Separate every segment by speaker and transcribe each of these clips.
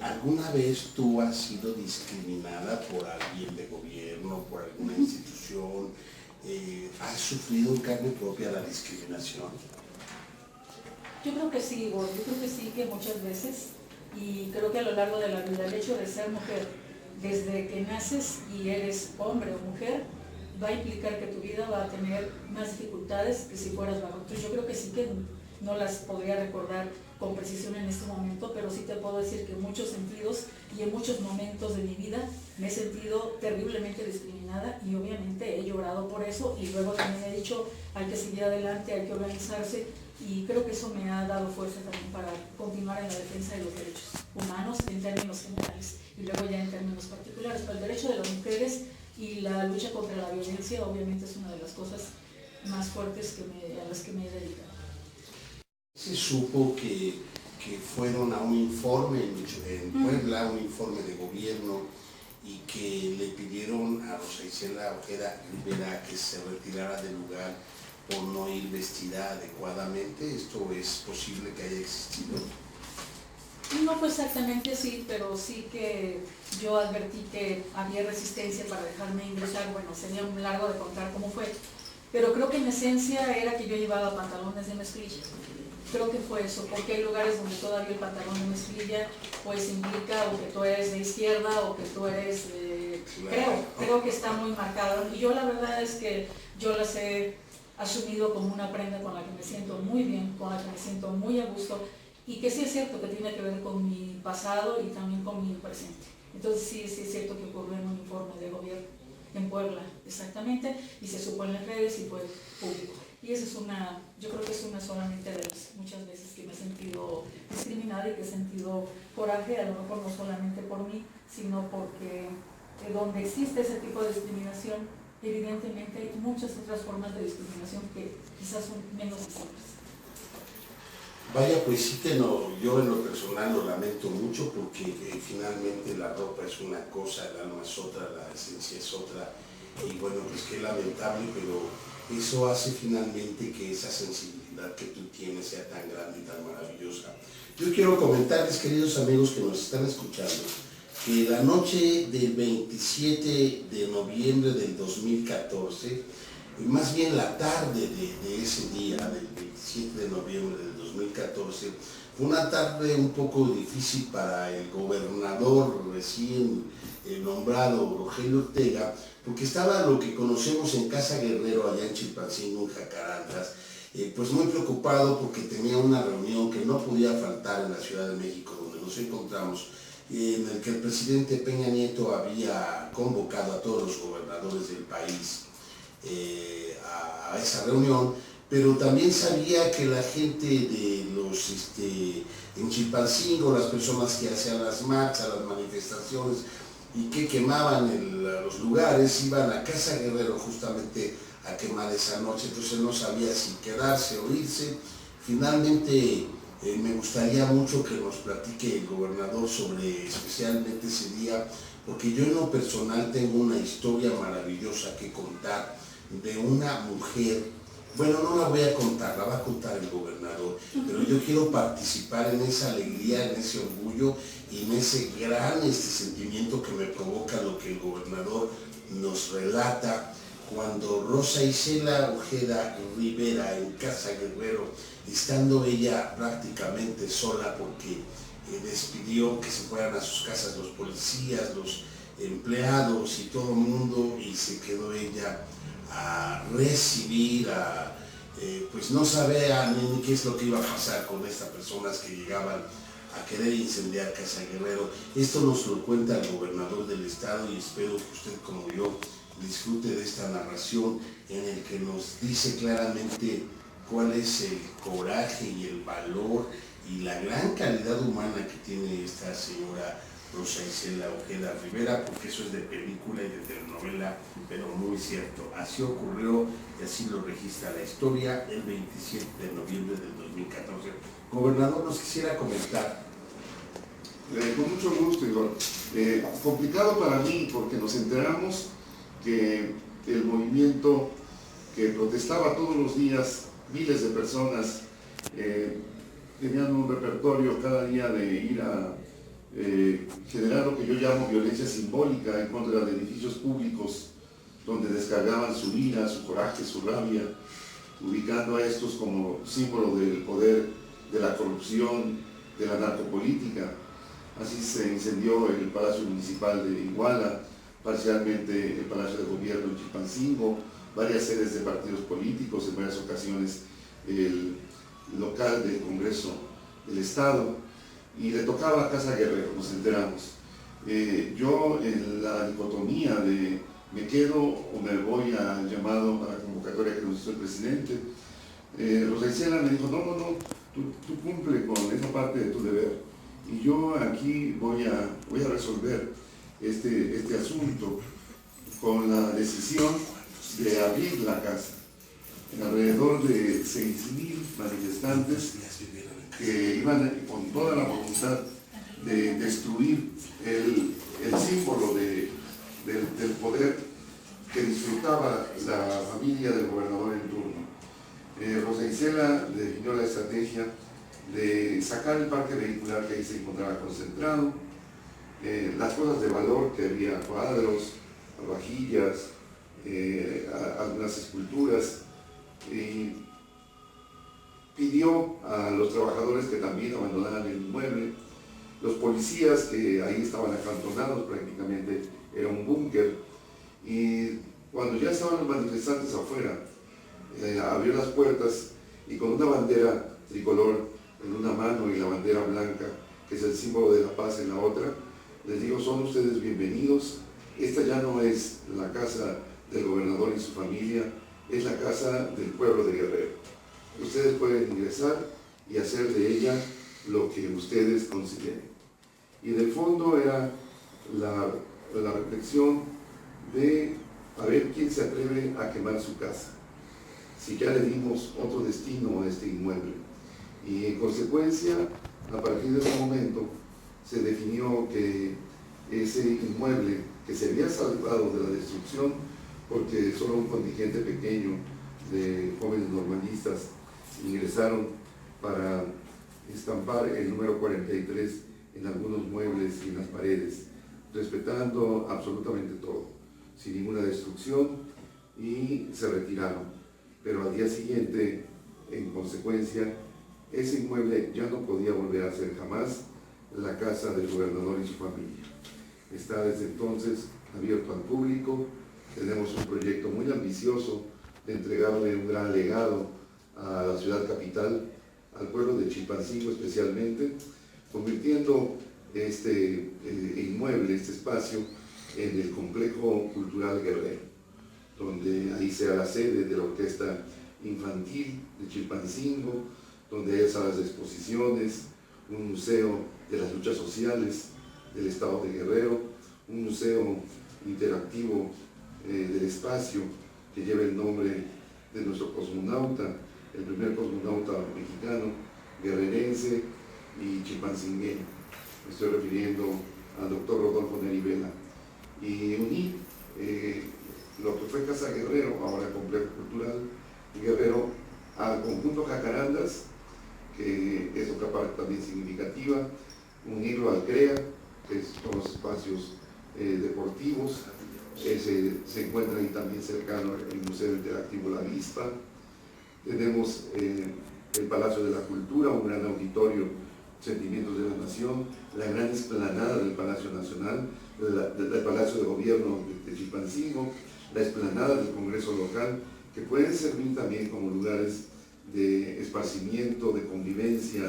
Speaker 1: ¿Alguna vez tú has sido discriminada por alguien de gobierno, por alguna institución? ¿Has sufrido en carne propia la discriminación?
Speaker 2: Yo creo que sí, Igor, yo creo que sí, que muchas veces, y creo que a lo largo de la vida, el hecho de ser mujer, desde que naces y eres hombre o mujer, va a implicar que tu vida va a tener más dificultades que si fueras varón. Entonces yo creo que sí, que no las podría recordar con precisión en este momento, pero sí te puedo decir que en muchos sentidos y en muchos momentos de mi vida me he sentido terriblemente discriminada, y obviamente he llorado por eso, y luego también he dicho hay que seguir adelante, hay que organizarse, y creo que eso me ha dado fuerza también para continuar en la defensa de los derechos humanos en términos generales y luego ya en términos particulares. Pero el derecho de las mujeres y la lucha contra la violencia obviamente es una de las cosas más fuertes a las que me he dedicado.
Speaker 1: Se supo que fueron a un informe en Puebla, un informe de gobierno, y que le pidieron a Rosa Isela Ojeda Rivera que se retirara del lugar por no ir vestida adecuadamente. ¿Esto es posible que haya existido?
Speaker 2: No fue exactamente así, pero sí que yo advertí que había resistencia para dejarme ingresar. Bueno, sería muy largo de contar cómo fue, pero creo que en esencia era que yo llevaba pantalones de mezclilla. Creo que fue eso, porque hay lugares donde todavía el pantalón de mezclilla pues implica o que tú eres de izquierda o que tú eres de... Creo que está muy marcado, y yo la verdad es que yo las he asumido como una prenda con la que me siento muy bien, con la que me siento muy a gusto, y que sí es cierto que tiene que ver con mi pasado y también con mi presente. Entonces sí es cierto que ocurrió en un informe de gobierno en Puebla, exactamente, y se supo en las redes y fue público. Y esa es una, yo creo que es una solamente de las muchas veces que me he sentido discriminada y que he sentido coraje, a lo mejor no solamente por mí, sino porque donde existe ese tipo de discriminación, evidentemente hay muchas otras formas de discriminación que quizás son menos visibles.
Speaker 1: Vaya, pues sí que no, yo en lo personal lo lamento mucho, porque finalmente la ropa es una cosa, el alma es otra, la esencia es otra, y bueno, pues qué lamentable, pero eso hace finalmente que esa sensibilidad que tú tienes sea tan grande y tan maravillosa. Yo quiero comentarles, queridos amigos que nos están escuchando, que la noche del 27 de noviembre del 2014, más bien la tarde de ese día, del 27 de noviembre del 2014, fue una tarde un poco difícil para el gobernador recién nombrado Rogelio Ortega, porque estaba lo que conocemos en Casa Guerrero, allá en Chilpancingo, en Jacarandas, pues muy preocupado porque tenía una reunión que no podía faltar en la Ciudad de México, donde nos encontramos, en el que el presidente Peña Nieto había convocado a todos los gobernadores del país a esa reunión, pero también sabía que la gente de los en Chilpancingo, las personas que hacían las marchas, las manifestaciones y que quemaban los lugares, iban a Casa Guerrero justamente a quemar esa noche. Entonces no sabía si quedarse o irse. Finalmente me gustaría mucho que nos platique el gobernador sobre especialmente ese día, porque yo en lo personal tengo una historia maravillosa que contar de una mujer. Bueno, no la voy a contar, la va a contar el gobernador, pero yo quiero participar en esa alegría, en ese orgullo y en ese gran sentimiento que me provoca lo que el gobernador nos relata cuando Rosa Isela Ojeda Rivera, en Casa Guerrero, estando ella prácticamente sola porque despidió que se fueran a sus casas los policías, los empleados y todo el mundo, y se quedó ella a recibir, pues no sabía ni qué es lo que iba a pasar con estas personas que llegaban a querer incendiar Casa Guerrero. Esto nos lo cuenta el gobernador del estado, y espero que usted, como yo, disfrute de esta narración en el que nos dice claramente cuál es el coraje y el valor y la gran calidad humana que tiene esta señora Rosa Isela Ojeda Rivera, porque eso es de película y de telenovela, pero muy cierto. Así ocurrió y así lo registra la historia el 27 de noviembre del 2014. Gobernador, nos quisiera comentar.
Speaker 3: Con mucho gusto, Igor. Complicado para mí porque nos enteramos que el movimiento que protestaba todos los días, miles de personas, tenían un repertorio cada día de ir a generar lo que yo llamo violencia simbólica en contra de edificios públicos donde descargaban su ira, su coraje, su rabia, ubicando a estos como símbolo del poder, de la corrupción, de la narcopolítica. Así se incendió el Palacio Municipal de Iguala, parcialmente el Palacio de Gobierno en Chilpancingo, varias sedes de partidos políticos, en varias ocasiones el local del Congreso del Estado, y le tocaba a Casa Guerrero, nos enteramos. Yo en la dicotomía de me quedo o me voy al llamado, a la convocatoria que nos hizo el presidente, Rosa Isela me dijo, no, tú cumple con esa parte de tu deber, y yo aquí voy a resolver este asunto con la decisión de abrir la casa. En alrededor de 6.000 manifestantes que iban con toda la voluntad de destruir el símbolo del poder que disfrutaba la familia del gobernador en turno. Rosa Isela definió la estrategia de sacar el parque vehicular que ahí se encontraba concentrado, las cosas de valor, que había cuadros, vajillas, algunas esculturas, y pidió a los trabajadores que también abandonaran el inmueble. Los policías que ahí estaban acantonados, prácticamente era un búnker, y cuando ya estaban los manifestantes afuera, abrió las puertas y con una bandera tricolor en una mano y la bandera blanca, que es el símbolo de la paz, en la otra, les digo, son ustedes bienvenidos. Esta ya no es la casa del gobernador y su familia, es la casa del pueblo de Guerrero. Ustedes pueden ingresar y hacer de ella lo que ustedes consideren. Y de fondo era la reflexión de a ver quién se atreve a quemar su casa, si ya le dimos otro destino a este inmueble. Y en consecuencia, a partir de ese momento, se definió que ese inmueble, que se había salvado de la destrucción, porque solo un contingente pequeño de jóvenes normalistas ingresaron para estampar el número 43 en algunos muebles y en las paredes, respetando absolutamente todo, sin ninguna destrucción, y se retiraron. Pero al día siguiente, en consecuencia, ese inmueble ya no podía volver a ser jamás la casa del gobernador y su familia. Está desde entonces abierto al público. Tenemos un proyecto muy ambicioso de entregarle un gran legado a la ciudad capital, al pueblo de Chilpancingo especialmente, convirtiendo este inmueble, este espacio, en el complejo cultural Guerrero, donde ahí sea la sede de la orquesta infantil de Chilpancingo, donde hay salas de exposiciones, un museo de las luchas sociales del estado de Guerrero, un museo interactivo del espacio que lleva el nombre de nuestro cosmonauta, el primer cosmonauta mexicano, guerrerense y chilpancingueño. Me estoy refiriendo al doctor Rodolfo Neri Vela. Y uní lo que fue Casa Guerrero, ahora Complejo Cultural Guerrero, al conjunto Jacarandas, que es otra parte también significativa, unirlo al CREA, que son los espacios deportivos. Se encuentra ahí también cercano el Museo Interactivo La Avispa. Tenemos el Palacio de la Cultura, un gran auditorio, Sentimientos de la Nación, la gran explanada del Palacio Nacional, del Palacio de Gobierno de Chilpancingo, la explanada del Congreso local, que pueden servir también como lugares de esparcimiento, de convivencia,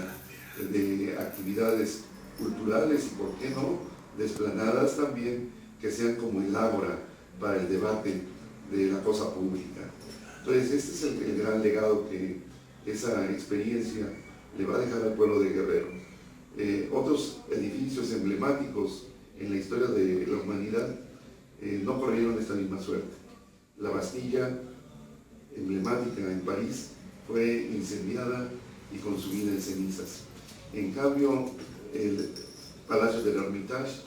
Speaker 3: de actividades culturales y, por qué no, de esplanadas también que sean como el ágora para el debate de la cosa pública. Entonces, este es el gran legado que esa experiencia le va a dejar al pueblo de Guerrero. Otros edificios emblemáticos en la historia de la humanidad no corrieron esta misma suerte. La Bastilla, emblemática en París, fue incendiada y consumida en cenizas. En cambio, el Palacio del Hermitage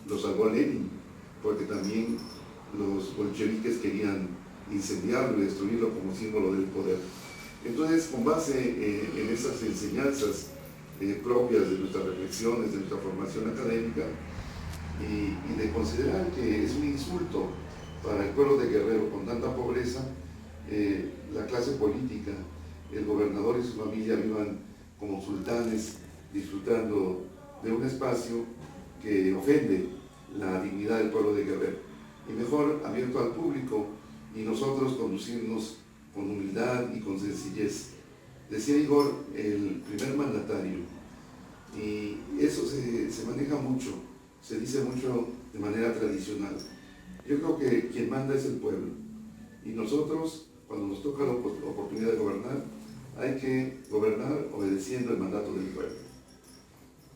Speaker 3: lo salvó Lenin, porque también los bolcheviques querían incendiarlo y destruirlo como símbolo del poder. Entonces, con base en esas enseñanzas propias de nuestras reflexiones, de nuestra formación académica, y de considerar que es un insulto para el pueblo de Guerrero con tanta pobreza, la clase política, el gobernador y su familia vivan como sultanes disfrutando de un espacio que ofende la dignidad del pueblo de Guerrero. Y mejor abierto al público y nosotros conducirnos con humildad y con sencillez. Decía Igor, el primer mandatario, y eso se maneja mucho, se dice mucho de manera tradicional. Yo creo que quien manda es el pueblo, y nosotros, cuando nos toca la oportunidad de gobernar, hay que gobernar obedeciendo el mandato del pueblo.